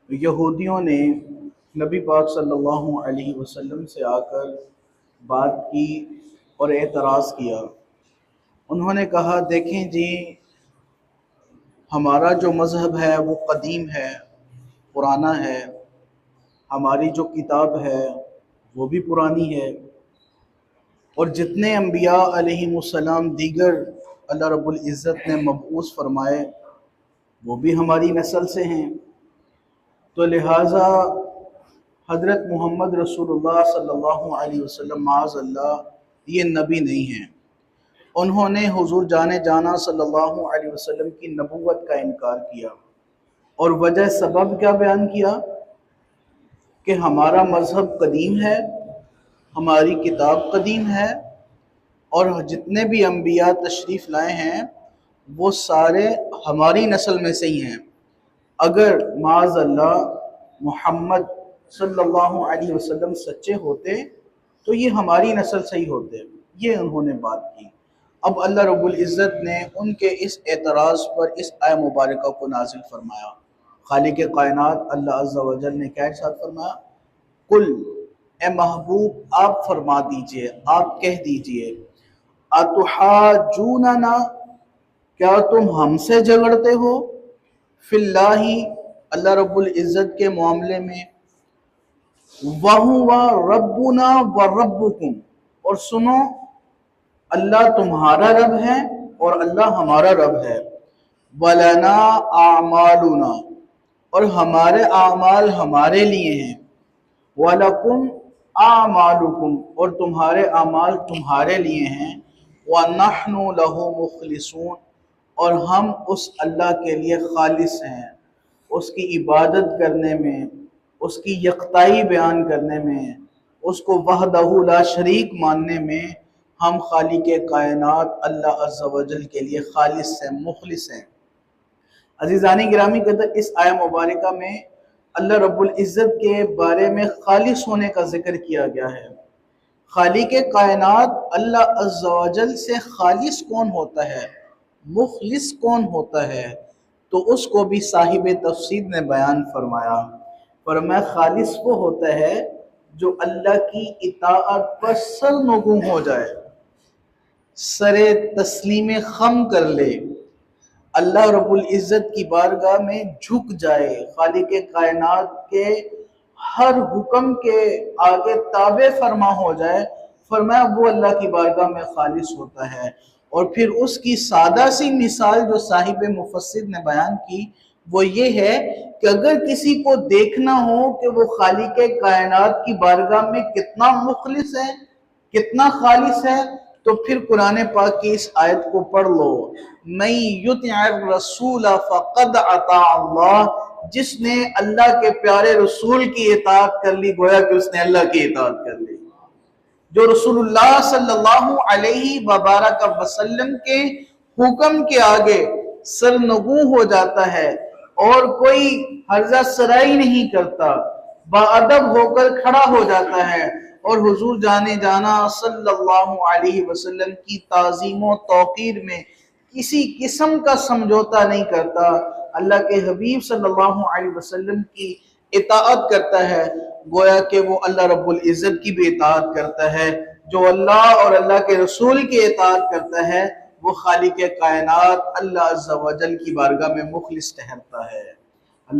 یہودیوں نے نبی پاک صلی اللہ علیہ وسلم سے آ کر بات کی اور اعتراض کیا۔ انہوں نے کہا دیکھیں جی، ہمارا جو مذہب ہے وہ قدیم ہے، پرانا ہے، ہماری جو کتاب ہے وہ بھی پرانی ہے، اور جتنے انبیاء علیہم السلام دیگر اللہ رب العزت نے مبعوث فرمائے وہ بھی ہماری نسل سے ہیں، تو لہٰذا حضرت محمد رسول اللہ صلی اللہ علیہ وسلم معاذ اللہ یہ نبی نہیں ہیں۔ انہوں نے حضور جانے جانا صلی اللہ علیہ وسلم کی نبوت کا انکار کیا، اور وجہ سبب کیا بیان کیا کہ ہمارا مذہب قدیم ہے، ہماری کتاب قدیم ہے، اور جتنے بھی انبیاء تشریف لائے ہیں وہ سارے ہماری نسل میں سے ہی ہیں۔ اگر معاذ اللہ محمد صلی اللہ علیہ وسلم سچے ہوتے تو یہ ہماری نسل سے ہی ہوتے، یہ انہوں نے بات کی۔ اب اللہ رب العزت نے ان کے اس اعتراض پر اس آیہ مبارکہ کو نازل فرمایا۔ خالق کائنات اللہ عز و جل نے کیا ارشاد فرمایا؟ قل، اے محبوب آپ فرما دیجئے، آپ کہہ دیجئے، اتحاجوننا، کیا تم ہم سے جھگڑتے ہو، فی اللہ، اللہ رب العزت کے معاملے میں، وَهُوَ رَبُّنَا وَرَبُّكُمْ، اور سنو اللہ تمہارا رب ہے اور اللہ ہمارا رب ہے، وَلَنَا أَعْمَالُنَا، اور ہمارے اعمال ہمارے لیے ہیں، وَلَكُمْ أَعْمَالُكُمْ، اور تمہارے اعمال تمہارے لیے ہیں، وَنَحْنُ لَهُ مُخْلِصُونَ، اور ہم اس اللہ کے لیے خالص ہیں، اس کی عبادت کرنے میں، اس کی یکتائی بیان کرنے میں، اس کو وحدہ لا شریک ماننے میں ہم خالق کائنات اللہ عز و جل کے لیے خالص ہیں، مخلص ہیں۔ عزیزانی گرامی قدر، اس آیہ مبارکہ میں اللہ رب العزت کے بارے میں خالص ہونے کا ذکر کیا گیا ہے۔ خالق کائنات اللہ عز و جل سے خالص کون ہوتا ہے، مخلص کون ہوتا ہے، تو اس کو بھی صاحب تفسیر نے بیان فرمایا۔ فرمایا خالص وہ ہوتا ہے جو اللہ کی اطاعت پر سرنگوں ہو جائے، سر تسلیم خم کر لے، اللہ رب العزت کی بارگاہ میں جھک جائے، خالق کائنات کے ہر حکم کے آگے تابع فرما ہو جائے۔ فرمایا وہ اللہ کی بارگاہ میں خالص ہوتا ہے۔ اور پھر اس کی سادہ سی مثال جو صاحب مفسر نے بیان کی وہ یہ ہے کہ اگر کسی کو دیکھنا ہو کہ وہ خالق کائنات کی بارگاہ میں کتنا مخلص ہے، کتنا خالص ہے، تو پھر قرآن پاک کی اس آیت کو پڑھ لو، مَن یُطِعِ الرَّسُولَ فَقَدْ أَطَاعَ اللَّهَ، جس نے اللہ کے پیارے رسول کی اطاعت کر لی گویا کہ اس نے اللہ کی اطاعت کر لی۔ جو رسول اللہ صلی اللہ علیہ وبارک وسلم کے حکم کے آگے سرنگوں ہو جاتا ہے اور کوئی ہرزہ سرائی نہیں کرتا، باادب ہو کر کھڑا ہو جاتا ہے اور حضور جانے جانا صلی اللہ علیہ وسلم کی تعظیم و توقیر میں کسی قسم کا سمجھوتا نہیں کرتا، اللہ کے حبیب صلی اللہ علیہ وسلم کی اطاعت کرتا ہے، گویا کہ وہ اللہ رب العزت کی بھی اطاعت کرتا ہے۔ جو اللہ اور اللہ کے رسول کی اطاعت کرتا ہے وہ خالق کائنات اللہ عز و جل کی بارگاہ میں مخلص ٹھہرتا ہے۔